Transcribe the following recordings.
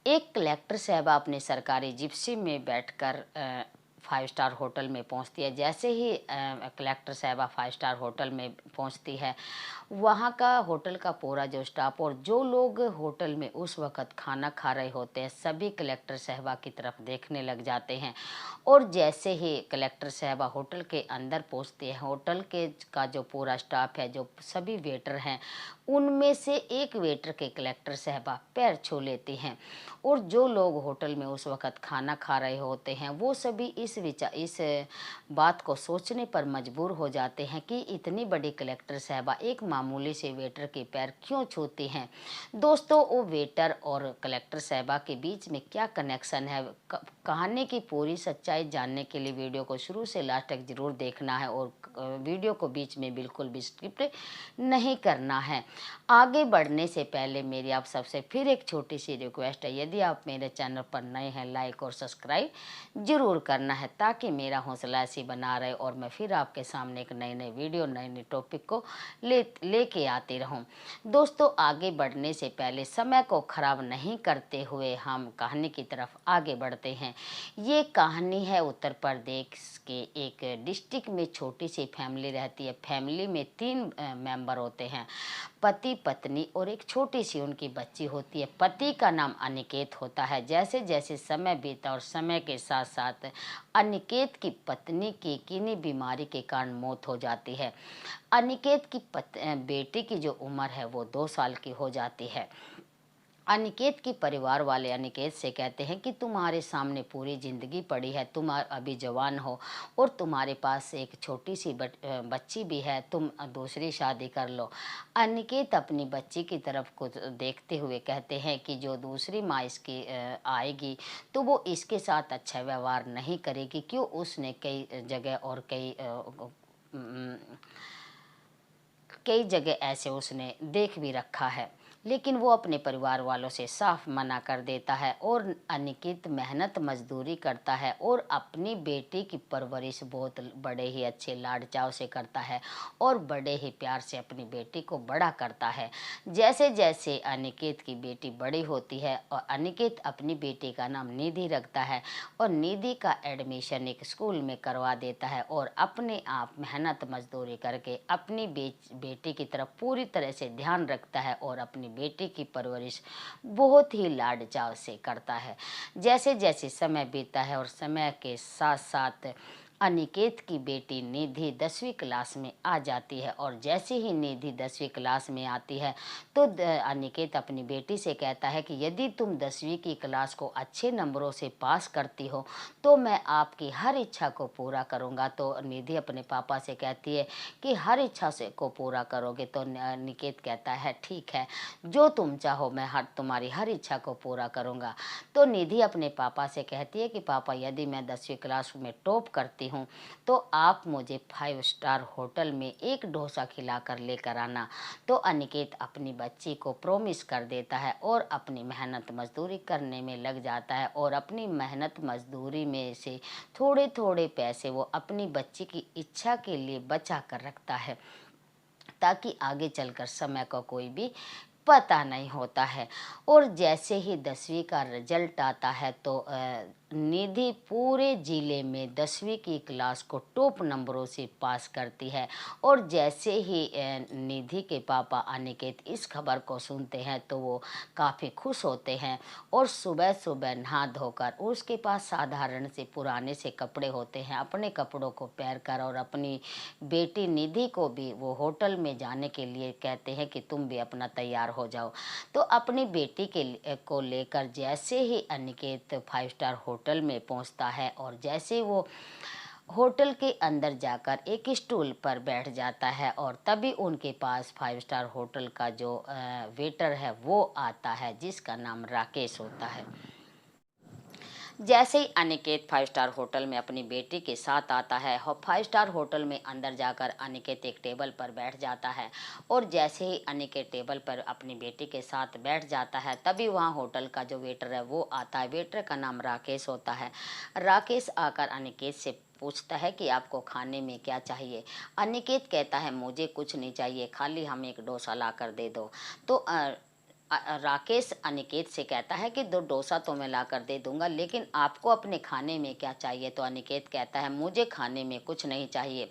एक कलेक्टर साहबा अपने सरकारी जिप्सी में बैठकर 5 स्टार होटल में पहुंचती है। जैसे ही कलेक्टर साहबा 5 स्टार होटल में पहुंचती है, वहाँ का होटल का पूरा जो स्टाफ और जो लोग होटल में उस वक़्त खाना खा रहे होते हैं, सभी कलेक्टर साहबा की तरफ देखने लग जाते हैं। और जैसे ही कलेक्टर साहबा होटल के अंदर पहुंचती है, होटल के का जो पूरा स्टाफ है, जो सभी वेटर हैं, उनमें से एक वेटर के कलेक्टर साहबा पैर छू लेती हैं। और जो लोग होटल में उस वक़्त खाना खा रहे होते हैं, वो सभी इस बात को सोचने पर मजबूर हो जाते हैं कि इतनी बड़ी कलेक्टर साहबा एक मामूली से वेटर के पैर क्यों छूती हैं। दोस्तों, वो वेटर और कलेक्टर साहबा के बीच में क्या कनेक्शन है, कहानी की पूरी सच्चाई जानने के लिए वीडियो को शुरू से लास्ट तक ज़रूर देखना है और वीडियो को बीच में बिल्कुल भी स्किप नहीं करना है। आगे बढ़ने से पहले मेरी आप सबसे फिर एक छोटी सी रिक्वेस्ट है, यदि आप मेरे चैनल पर नए हैं, लाइक और सब्सक्राइब ज़रूर करना है, ताकि मेरा हौसला ऐसी बना रहे और मैं फिर आपके सामने एक नई नई वीडियो, नए नए टॉपिक को लेके आती रहूं। दोस्तों, आगे बढ़ने से पहले समय को ख़राब नहीं करते हुए हम कहानी की तरफ आगे बढ़ते हैं। ये कहानी है उत्तर प्रदेश के एक डिस्ट्रिक्ट में छोटी सी फैमिली रहती है। फैमिली में 3 मेंबर होते हैं, पति, पत्नी और एक छोटी सी उनकी बच्ची होती है। पति का नाम अनिकेत होता है। जैसे जैसे समय बीता और समय के साथ साथ अनिकेत की पत्नी की किन्हीं बीमारी के कारण मौत हो जाती है। अनिकेत की बेटी की जो उम्र है वो 2 साल की हो जाती है। अनिकेत की परिवार वाले अनिकेत से कहते हैं कि तुम्हारे सामने पूरी ज़िंदगी पड़ी है, तुम अभी जवान हो और तुम्हारे पास एक छोटी सी बच्ची भी है, तुम दूसरी शादी कर लो। अनिकेत अपनी बच्ची की तरफ को देखते हुए कहते हैं कि जो दूसरी माँ इसकी आएगी तो वो इसके साथ अच्छा व्यवहार नहीं करेगी। क्यों, उसने कई जगह ऐसे उसने देख भी रखा है। लेकिन वो अपने परिवार वालों से साफ मना कर देता है और अनिकेत मेहनत मजदूरी करता है और अपनी बेटी की परवरिश बहुत बड़े ही अच्छे लाड चाव से करता है और बड़े ही प्यार से अपनी बेटी को बड़ा करता है। जैसे जैसे अनिकेत की बेटी बड़ी होती है और अनिकेत अपनी बेटी का नाम निधि रखता है और निधि का एडमिशन एक स्कूल में करवा देता है और अपने आप मेहनत मजदूरी करके अपनी बेटी की तरफ पूरी तरह से ध्यान रखता है और अपनी बेटी की परवरिश बहुत ही लाड चाव से करता है। जैसे जैसे समय बीतता है और समय के साथ साथ अनिकेत की बेटी निधि 10वीं क्लास में आ जाती है और जैसे ही निधि 10वीं क्लास में आती है तो अनिकेत अपनी बेटी से कहता है कि यदि तुम 10वीं की क्लास को अच्छे नंबरों से पास करती हो तो मैं आपकी हर इच्छा को पूरा करूंगा। तो निधि अपने पापा से कहती है कि हर इच्छा से को पूरा करोगे? तो अनिकेत कहता है ठीक है, जो तुम चाहो मैं तुम्हारी हर इच्छा को पूरा करूंगा। तो निधि अपने पापा से कहती है कि पापा, यदि मैं 10वीं क्लास में टॉप करती हूँ तो आप मुझे 5 स्टार होटल में एक डोसा खिला कर लेकर आना। तो अनिकेत अपनी बच्ची को प्रॉमिस कर देता है और अपनी मेहनत मजदूरी करने में लग जाता है और अपनी मेहनत मजदूरी में से थोड़े थोड़े पैसे वो अपनी बच्ची की इच्छा के लिए बचा कर रखता है, ताकि आगे चलकर समय का कोई भी पता नहीं होता है। और जैसे ही 10वीं का रिजल्ट आता है तो निधि पूरे ज़िले में 10वीं की क्लास को टॉप नंबरों से पास करती है। और जैसे ही निधि के पापा अनिकेत इस खबर को सुनते हैं तो वो काफ़ी खुश होते हैं और सुबह सुबह नहा धोकर, उसके पास साधारण से पुराने से कपड़े होते हैं, अपने कपड़ों को पहन कर और अपनी बेटी निधि को भी वो होटल में जाने के लिए कहते हैं कि तुम भी अपना तैयार हो जाओ। तो अपनी बेटी को लेकर जैसे ही अनिकेत 5 स्टार होटल में पहुंचता है और जैसे वो होटल के अंदर जाकर एक स्टूल पर बैठ जाता है और तभी उनके पास 5 स्टार होटल का जो वेटर है वो आता है, जिसका नाम राकेश होता है। जैसे ही अनिकेत 5 स्टार होटल में अपनी बेटी के साथ आता है और 5 स्टार होटल में अंदर जाकर अनिकेत एक टेबल पर बैठ जाता है और जैसे ही अनिकेत टेबल पर अपनी बेटी के साथ बैठ जाता है तभी वहाँ होटल का जो वेटर है वो आता है। वेटर का नाम राकेश होता है। राकेश आकर अनिकेत से पूछता है कि आपको खाने में क्या चाहिए। अनिकेत कहता है मुझे कुछ नहीं चाहिए, खाली हमें एक डोसा ला कर दे दो। तो राकेश अनिकेत से कहता है कि 2 डोसा तो मैं लाकर दे दूँगा, लेकिन आपको अपने खाने में क्या चाहिए? तो अनिकेत कहता है, मुझे खाने में कुछ नहीं चाहिए।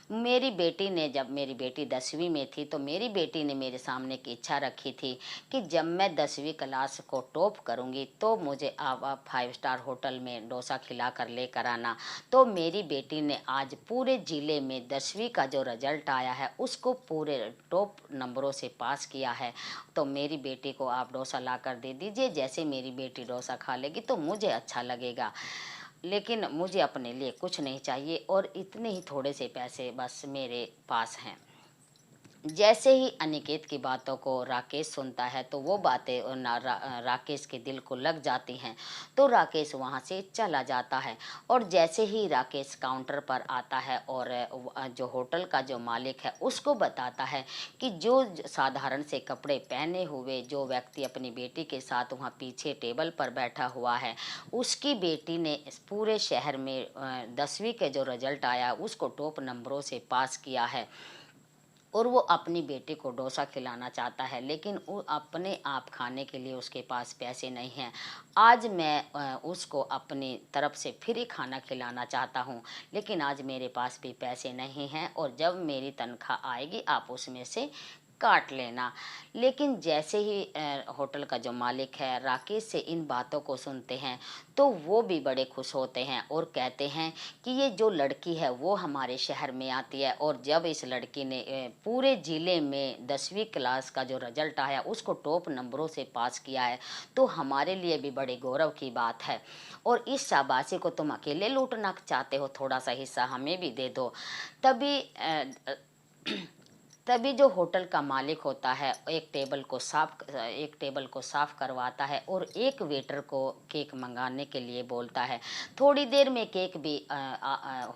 जब मेरी बेटी 10वीं में थी, तो मेरी बेटी ने मेरे सामने एक इच्छा रखी थी कि जब मैं 10वीं क्लास को टॉप करूँगी, तो मुझे आप 5 स्टार होटल में डोसा खिला कर लेकर आना। तो मेरी बेटी ने आज पूरे ज़िले में 10वीं का जो रिज़ल्ट आया है, उसको पूरे टॉप नंबरों से पास किया है। तो मेरी बेटी को आप डोसा लाकर दे दीजिए, जैसे मेरी बेटी डोसा खा लेगी तो मुझे अच्छा लगेगा। लेकिन मुझे अपने लिए कुछ नहीं चाहिए और इतने ही थोड़े से पैसे बस मेरे पास हैं। जैसे ही अनिकेत की बातों को राकेश सुनता है, तो वो बातें राकेश के दिल को लग जाती हैं। तो राकेश वहाँ से चला जाता है और जैसे ही राकेश काउंटर पर आता है और जो होटल का जो मालिक है उसको बताता है कि जो साधारण से कपड़े पहने हुए जो व्यक्ति अपनी बेटी के साथ वहाँ पीछे टेबल पर बैठा हुआ है, उसकी बेटी ने इस पूरे शहर में 10वीं के जो रिजल्ट आया उसको टॉप नंबरों से पास किया है और वो अपनी बेटी को डोसा खिलाना चाहता है, लेकिन वो अपने आप खाने के लिए उसके पास पैसे नहीं हैं। आज मैं उसको अपनी तरफ से फ्री खाना खिलाना चाहता हूँ, लेकिन आज मेरे पास भी पैसे नहीं हैं और जब मेरी तनख्वाह आएगी आप उसमें से काट लेना। लेकिन जैसे ही होटल का जो मालिक है राकेश से इन बातों को सुनते हैं, तो वो भी बड़े खुश होते हैं और कहते हैं कि ये जो लड़की है वो हमारे शहर में आती है और जब इस लड़की ने पूरे ज़िले में 10वीं क्लास का जो रिजल्ट आया उसको टॉप नंबरों से पास किया है, तो हमारे लिए भी बड़े गौरव की बात है और इस शाबाशी को तुम अकेले लूटना चाहते हो, थोड़ा सा हिस्सा हमें भी दे दो। तभी तभी जो होटल का मालिक होता है एक टेबल को साफ करवाता है और एक वेटर को केक मंगाने के लिए बोलता है। थोड़ी देर में केक भी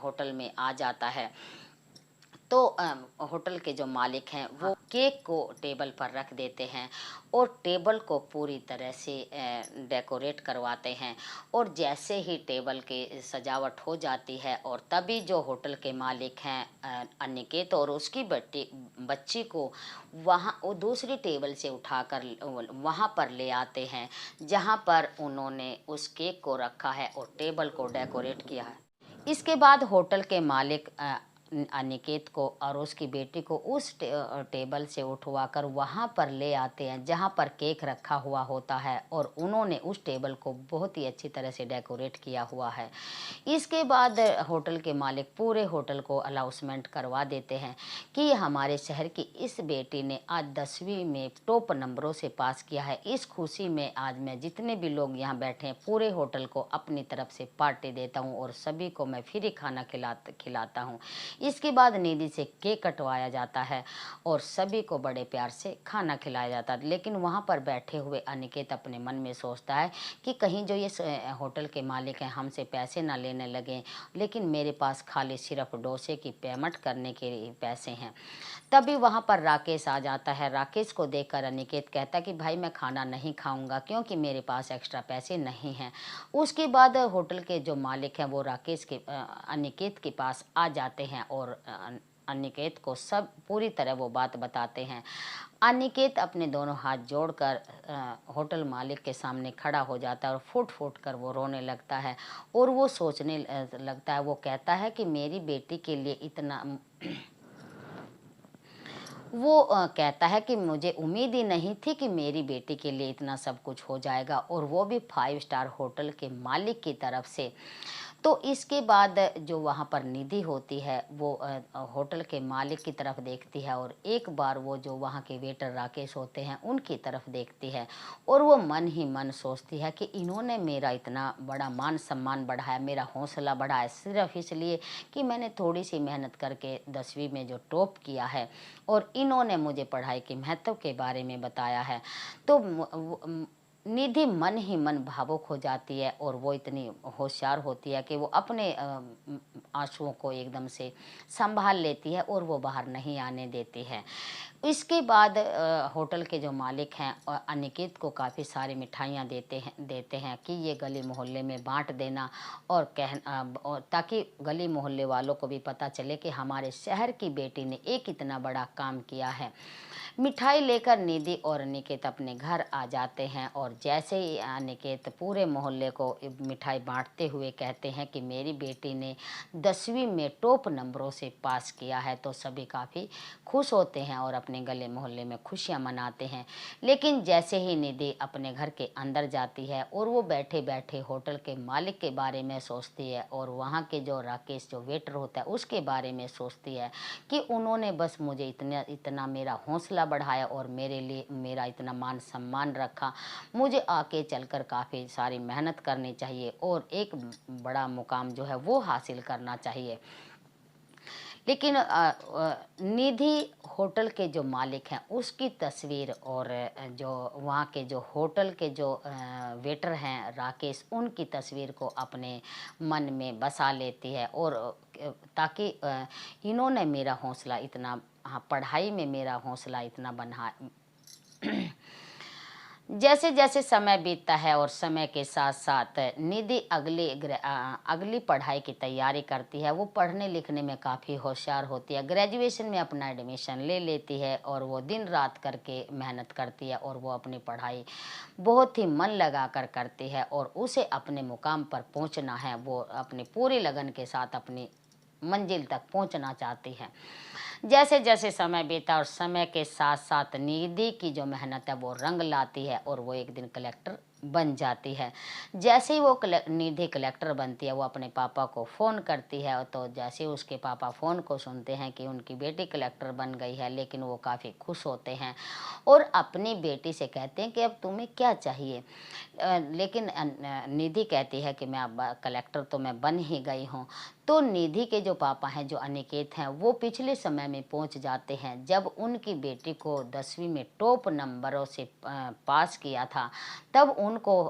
होटल में आ जाता है। तो होटल के जो मालिक हैं वो केक को टेबल पर रख देते हैं और टेबल को पूरी तरह से डेकोरेट करवाते हैं और जैसे ही टेबल की सजावट हो जाती है और तभी जो होटल के मालिक हैं अनिकेत और उसकी बच्ची को वहाँ वो दूसरी टेबल से उठाकर वहाँ पर ले आते हैं जहाँ पर उन्होंने उस केक को रखा है और टेबल को डेकोरेट किया है। इसके बाद होटल के मालिक अनिकेत को और उसकी बेटी को उस टेबल से उठवाकर वहाँ पर ले आते हैं जहाँ पर केक रखा हुआ होता है और उन्होंने उस टेबल को बहुत ही अच्छी तरह से डेकोरेट किया हुआ है। इसके बाद होटल के मालिक पूरे होटल को अनाउंसमेंट करवा देते हैं कि हमारे शहर की इस बेटी ने आज 10वीं में टॉप नंबरों से पास किया है। इस खुशी में आज मैं जितने भी लोग यहाँ बैठे हैं पूरे होटल को अपनी तरफ से पार्टी देता हूँ और सभी को मैं फ्री खाना खिलाता हूँ। इसके बाद निधि से केक कटवाया जाता है और सभी को बड़े प्यार से खाना खिलाया जाता है। लेकिन वहाँ पर बैठे हुए अनिकेत अपने मन में सोचता है कि कहीं जो ये होटल के मालिक हैं हमसे पैसे ना लेने लगे, लेकिन मेरे पास खाली सिर्फ डोसे की पेमेंट करने के लिए पैसे हैं। तभी वहाँ पर राकेश आ जाता है। राकेश को देखकर अनिकेत कहता है कि भाई मैं खाना नहीं खाऊंगा क्योंकि मेरे पास एक्स्ट्रा पैसे नहीं हैं। उसके बाद होटल के जो मालिक हैं वो अनिकेत के पास आ जाते हैं और अनिकेत को सब पूरी तरह वो बात बताते हैं। अनिकेत अपने दोनों हाथ जोड़कर होटल मालिक के सामने खड़ा हो जाता है और फूट फूट कर वो रोने लगता है और वो सोचने लगता है। वो कहता है कि मेरी बेटी के लिए इतना वो कहता है कि मुझे उम्मीद ही नहीं थी कि मेरी बेटी के लिए इतना सब कुछ हो जाएगा और वो भी 5 स्टार होटल के मालिक की तरफ से। तो इसके बाद जो वहाँ पर निधि होती है वो होटल के मालिक की तरफ देखती है और एक बार वो जो वहाँ के वेटर राकेश होते हैं उनकी तरफ देखती है और वो मन ही मन सोचती है कि इन्होंने मेरा इतना बड़ा मान सम्मान बढ़ाया, मेरा हौसला बढ़ाया सिर्फ इसलिए कि मैंने थोड़ी सी मेहनत करके 10वीं में जो टॉप किया है और इन्होंने मुझे पढ़ाई के महत्व के बारे में बताया है। तो निधि मन ही मन भावुक हो जाती है और वो इतनी होशियार होती है कि वो अपने आंसुओं को एकदम से संभाल लेती है और वो बाहर नहीं आने देती है। इसके बाद होटल के जो मालिक हैं अनिकेत को काफ़ी सारी मिठाइयाँ देते हैं कि ये गली मोहल्ले में बांट देना, और ताकि गली मोहल्ले वालों को भी पता चले कि हमारे शहर की बेटी ने एक इतना बड़ा काम किया है। मिठाई लेकर निधि और अनिकेत अपने घर आ जाते हैं, और जैसे ही अनिकेत पूरे मोहल्ले को मिठाई बांटते हुए कहते हैं कि मेरी बेटी ने 10वीं में टॉप नंबरों से पास किया है, तो सभी काफ़ी खुश होते हैं और अपने गले मोहल्ले में खुशियां मनाते हैं। लेकिन जैसे ही निधि अपने घर के अंदर जाती है और वो बैठे बैठे होटल के मालिक के बारे में सोचती है और वहाँ के जो राकेश जो वेटर होता है उसके बारे में सोचती है कि उन्होंने बस मुझे इतना इतना मेरा हौसला बढ़ाया और मेरे लिए मेरा इतना मान सम्मान रखा, मुझे आगे चलकर काफ़ी सारी मेहनत करनी चाहिए और एक बड़ा मुकाम जो है वो हासिल करना चाहिए। लेकिन निधि होटल के जो मालिक हैं उसकी तस्वीर और जो वहाँ के जो होटल के जो वेटर हैं राकेश, उनकी तस्वीर को अपने मन में बसा लेती है, और ताकि इन्होंने मेरा हौसला इतना, हाँ, पढ़ाई में मेरा हौसला इतना बना। जैसे जैसे समय बीतता है और समय के साथ साथ निधि अगली पढ़ाई की तैयारी करती है। वो पढ़ने लिखने में काफ़ी होशियार होती है, ग्रेजुएशन में अपना एडमिशन ले लेती है और वो दिन रात करके मेहनत करती है और वो अपनी पढ़ाई बहुत ही मन लगा कर करती है, और उसे अपने मुकाम पर पहुंचना है। वो अपनी पूरी लगन के साथ अपनी मंजिल तक पहुंचना चाहती है। जैसे जैसे समय बीता और समय के साथ साथ निधि की जो मेहनत है वो रंग लाती है और वो एक दिन कलेक्टर बन जाती है। जैसे ही वो निधि कलेक्टर बनती है वो अपने पापा को फ़ोन करती है, तो जैसे ही उसके पापा फ़ोन को सुनते हैं कि उनकी बेटी कलेक्टर बन गई है, लेकिन वो काफ़ी खुश होते हैं और अपनी बेटी से कहते हैं कि अब तुम्हें क्या चाहिए। लेकिन निधि कहती है कि मैं अब कलेक्टर तो मैं बन ही गई हूँ। तो निधि के जो पापा हैं जो अनिकेत हैं वो पिछले समय में पहुंच जाते हैं जब उनकी बेटी को 10वीं में टॉप नंबरों से पास किया था। तब उनको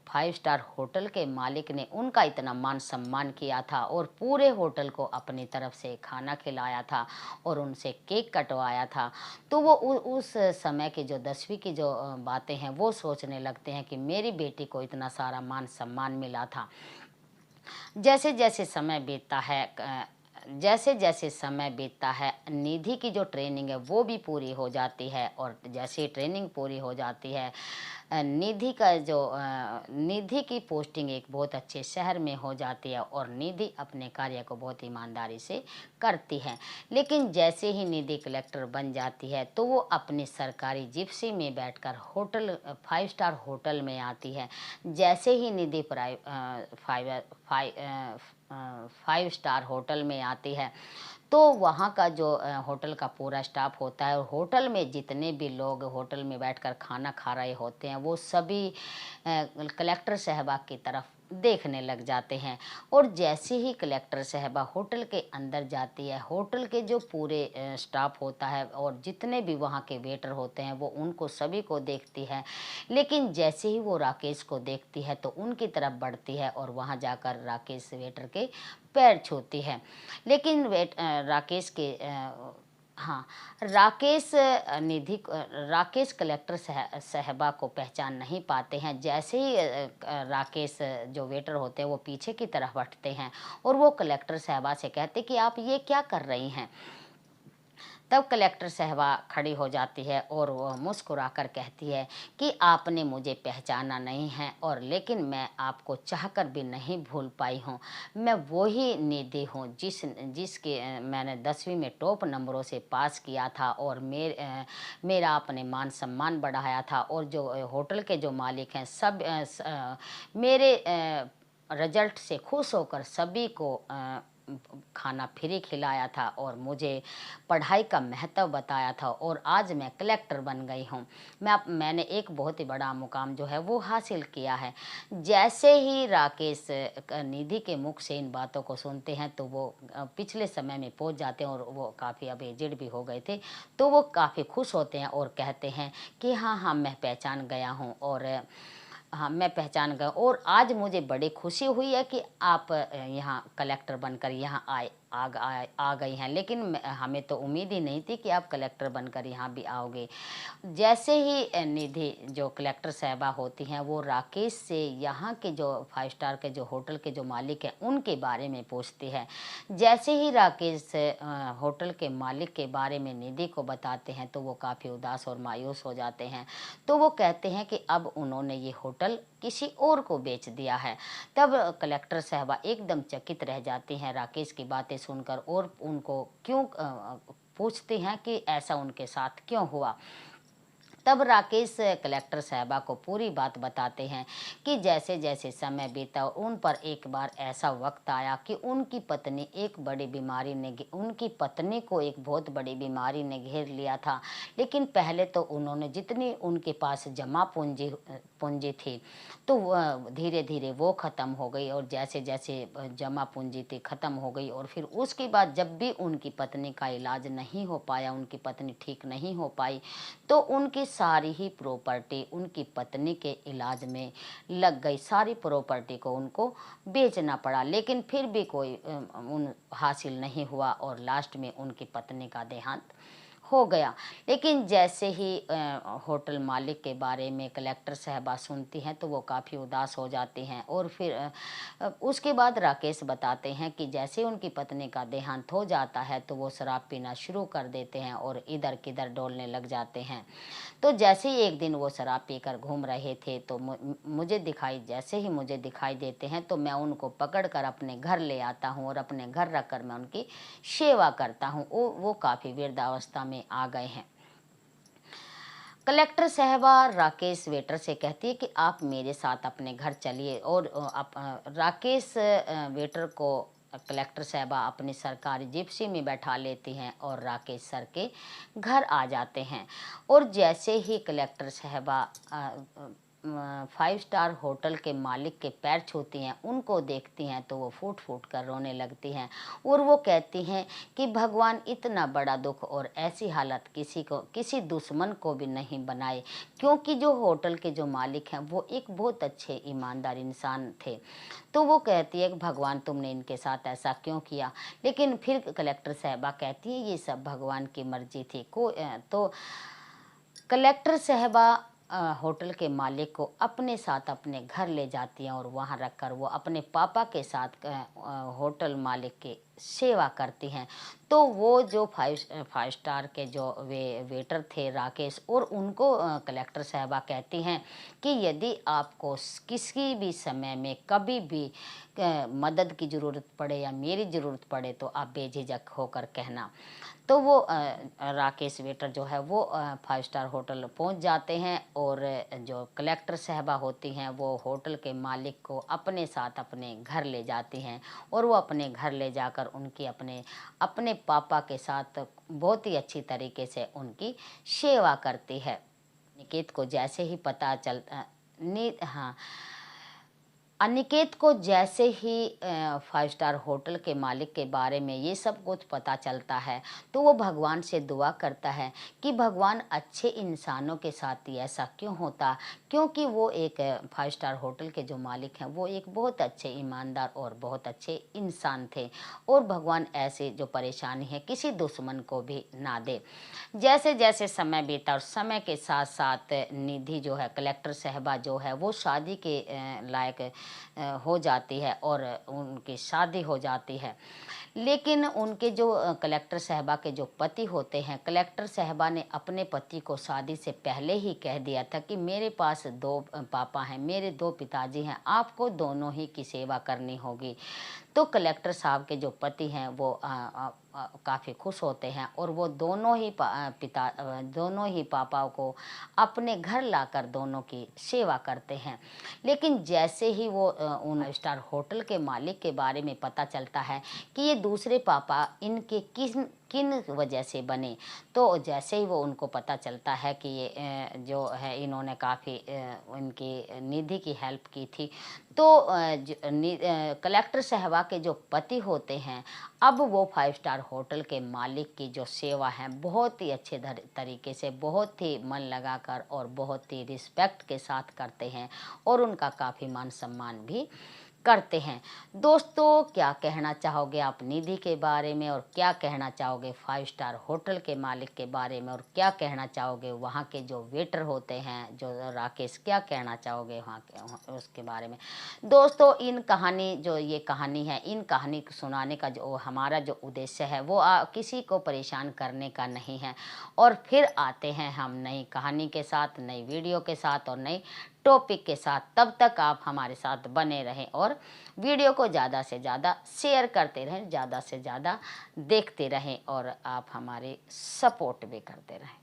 5 स्टार होटल के मालिक ने उनका इतना मान सम्मान किया था और पूरे होटल को अपनी तरफ से खाना खिलाया था और उनसे केक कटवाया था। तो वो उस समय की जो 10वीं की जो बातें हैं वो सोचने लगते हैं कि मेरी बेटी को इतना सारा मान सम्मान मिला था। जैसे जैसे समय बीतता है जैसे जैसे समय बीतता है निधि की जो ट्रेनिंग है वो भी पूरी हो जाती है, और जैसे ही ट्रेनिंग पूरी हो जाती है निधि की पोस्टिंग एक बहुत अच्छे शहर में हो जाती है और निधि अपने कार्य को बहुत ईमानदारी से करती है। लेकिन जैसे ही निधि कलेक्टर बन जाती है तो वो अपनी सरकारी जिप्सी में बैठकर होटल 5 स्टार होटल में आती है। जैसे ही निधि 5 स्टार होटल में आती है तो वहाँ का जो होटल का पूरा स्टाफ होता है और होटल में जितने भी लोग होटल में बैठकर खाना खा रहे होते हैं वो सभी कलेक्टर साहबा की तरफ देखने लग जाते हैं। और जैसे ही कलेक्टर साहबा होटल के अंदर जाती है, होटल के जो पूरे स्टाफ होता है और जितने भी वहाँ के वेटर होते हैं वो उनको सभी को देखती है। लेकिन जैसे ही वो राकेश को देखती है तो उनकी तरफ बढ़ती है और वहाँ जाकर राकेश वेटर के पैर छूती है। लेकिन राकेश के हाँ, राकेश राकेश कलेक्टर साहबा को पहचान नहीं पाते हैं। जैसे ही राकेश जो वेटर होते हैं वो पीछे की तरफ हटते हैं और वो कलेक्टर साहबा से कहते कि आप ये क्या कर रही हैं। तब कलेक्टर साहबा खड़ी हो जाती है और वह मुस्कुराकर कहती है कि आपने मुझे पहचाना नहीं है, और लेकिन मैं आपको चाहकर भी नहीं भूल पाई हूँ। मैं वही निधि हूँ जिसके मैंने 10वीं में टॉप नंबरों से पास किया था और मेरा आपने मान सम्मान बढ़ाया था, और जो होटल के जो मालिक हैं सब मेरे रिजल्ट से खुश होकर सभी को खाना फ्री खिलाया था और पढ़ाई का महत्व बताया था, और आज मैं कलेक्टर बन गई हूँ। मैंने एक बहुत ही बड़ा मुकाम जो है वो हासिल किया है। जैसे ही राकेश निधि के मुख से इन बातों को सुनते हैं तो वो पिछले समय में पहुँच जाते हैं और वो काफ़ी अब एजेड भी हो गए थे, तो वो काफ़ी खुश होते हैं और कहते हैं कि हाँ हाँ मैं पहचान गया हूँ, और हाँ, मैं पहचान गया और आज मुझे बड़ी खुशी हुई है कि आप यहाँ कलेक्टर बनकर यहाँ आ गई हैं, लेकिन हमें तो उम्मीद ही नहीं थी कि आप कलेक्टर बनकर यहाँ भी आओगे। जैसे ही निधि जो कलेक्टर साहबा होती हैं वो राकेश से यहाँ के जो 5 स्टार के जो होटल के जो मालिक हैं उनके बारे में पूछती है। जैसे ही राकेश होटल के मालिक के बारे में निधि को बताते हैं तो वो काफ़ी उदास और मायूस हो जाते हैं। तो वो कहते हैं कि अब उन्होंने ये होटल किसी और को बेच दिया है। तब कलेक्टर साहबा एकदम चकित रह जाती हैं राकेश की बातें सुनकर और उनको क्यों पूछती हैं कि ऐसा उनके साथ क्यों हुआ। तब राकेश कलेक्टर साहबा को पूरी बात बताते हैं कि जैसे जैसे समय बीता उन पर एक बार ऐसा वक्त आया कि उनकी पत्नी उनकी पत्नी को एक बहुत बड़ी बीमारी ने घेर लिया था। लेकिन पहले तो उन्होंने जितनी उनके पास जमा पूंजी थी तो धीरे धीरे वो ख़त्म हो गई और जैसे जैसे जमा पूंजी थी ख़त्म हो गई और फिर उसके बाद जब भी उनकी पत्नी का इलाज नहीं हो पाया, उनकी पत्नी ठीक नहीं हो पाई, तो उनकी सारी ही प्रॉपर्टी उनकी पत्नी के इलाज में लग गई। सारी प्रॉपर्टी को उनको बेचना पड़ा, लेकिन फिर भी कोई उन हासिल नहीं हुआ और लास्ट में उनकी पत्नी का देहांत हो गया। लेकिन जैसे ही होटल मालिक के बारे में कलेक्टर साहबा सुनती हैं तो वो काफ़ी उदास हो जाती हैं और फिर उसके बाद राकेश बताते हैं कि जैसे उनकी पत्नी का देहांत हो जाता है तो वो शराब पीना शुरू कर देते हैं और इधर किधर डोलने लग जाते हैं। तो जैसे ही एक दिन वो शराब पीकर घूम रहे थे तो जैसे ही मुझे दिखाई देते हैं तो मैं उनको पकड़कर अपने घर ले आता हूँ और अपने घर रखकर मैं उनकी सेवा करता हूँ। वो काफ़ी वृद्धावस्था में आ गए हैं। कलेक्टर साहबा राकेश वेटर से कहती है कि आप मेरे साथ अपने घर चलिए और राकेश वेटर को कलेक्टर साहबा अपनी सरकारी जिप्सी में बैठा लेती हैं और राकेश सर के घर आ जाते हैं। और जैसे ही कलेक्टर साहबा 5 स्टार होटल के मालिक के पैर छूती हैं, उनको देखती हैं तो वो फूट फूट कर रोने लगती हैं और वो कहती हैं कि भगवान इतना बड़ा दुख और ऐसी हालत किसी दुश्मन को भी नहीं बनाए, क्योंकि जो होटल के जो मालिक हैं वो एक बहुत अच्छे ईमानदार इंसान थे। तो वो कहती है कि भगवान तुमने इनके साथ ऐसा क्यों किया। लेकिन फिर कलेक्टर साहबा कहती है ये सब भगवान की मर्जी थी। तो कलेक्टर साहबा होटल के मालिक को अपने साथ अपने घर ले जाती हैं और वहाँ रखकर वो अपने पापा के साथ होटल मालिक की सेवा करती हैं। तो वो जो 5 स्टार के जो वेटर थे राकेश, और उनको कलेक्टर साहबा कहती हैं कि यदि आपको किसी भी समय में कभी भी मदद की ज़रूरत पड़े या मेरी ज़रूरत पड़े तो आप बेझिझक होकर कहना। तो वो राकेश वेटर जो है वो 5 स्टार होटल पहुंच जाते हैं और जो कलेक्टर साहबा होती हैं वो होटल के मालिक को अपने साथ अपने घर ले जाती हैं और वो अपने घर ले जाकर उनकी अपने पापा के साथ बहुत ही अच्छी तरीके से उनकी सेवा करती है। निकेत को जैसे ही पता चलता हाँ, अनिकेत को जैसे ही 5 स्टार होटल के मालिक के बारे में ये सब कुछ पता चलता है तो वो भगवान से दुआ करता है कि भगवान अच्छे इंसानों के साथ ही ऐसा क्यों होता, क्योंकि वो एक 5 स्टार होटल के जो मालिक हैं वो एक बहुत अच्छे ईमानदार और बहुत अच्छे इंसान थे और भगवान ऐसे जो परेशानी है किसी दुश्मन को भी ना दे। जैसे जैसे समय बीता और समय के साथ साथ निधि जो है कलेक्टर साहबा जो है वो शादी के लायक हो जाती है और उनकी शादी हो जाती है। लेकिन उनके जो कलेक्टर साहबा के जो पति होते हैं, कलेक्टर साहबा ने अपने पति को शादी से पहले ही कह दिया था कि मेरे पास 2 पापा हैं, मेरे 2 पिताजी हैं, आपको दोनों ही की सेवा करनी होगी। तो कलेक्टर साहब के जो पति हैं वो काफ़ी खुश होते हैं और वो दोनों ही पापाओं को अपने घर लाकर दोनों की सेवा करते हैं। लेकिन जैसे ही वो उन स्टार होटल के मालिक के बारे में पता चलता है कि ये दूसरे पापा इनके किन किन वजह से बने, तो जैसे ही वो उनको पता चलता है कि ये जो है इन्होंने काफ़ी इनकी निधि की हेल्प की थी, तो कलेक्टर साहबा के जो पति होते हैं अब वो 5 स्टार होटल के मालिक की जो सेवा है बहुत ही अच्छे तरीके से, बहुत ही मन लगाकर और बहुत ही रिस्पेक्ट के साथ करते हैं और उनका काफ़ी मान सम्मान भी करते हैं। दोस्तों, क्या कहना चाहोगे आप निधि के बारे में, और क्या कहना चाहोगे 5 स्टार होटल के मालिक के बारे में, और क्या कहना चाहोगे वहाँ के जो वेटर होते हैं, जो राकेश, क्या कहना चाहोगे वहाँ के उसके बारे में। दोस्तों, ये कहानी है, इन कहानी को सुनाने का जो हमारा जो उद्देश्य है वो किसी को परेशान करने का नहीं है। और फिर आते हैं हम नई कहानी के साथ, नई वीडियो के साथ और नई टॉपिक के साथ। तब तक आप हमारे साथ बने रहें और वीडियो को ज़्यादा से ज़्यादा शेयर करते रहें, ज़्यादा से ज़्यादा देखते रहें और आप हमारे सपोर्ट भी करते रहें।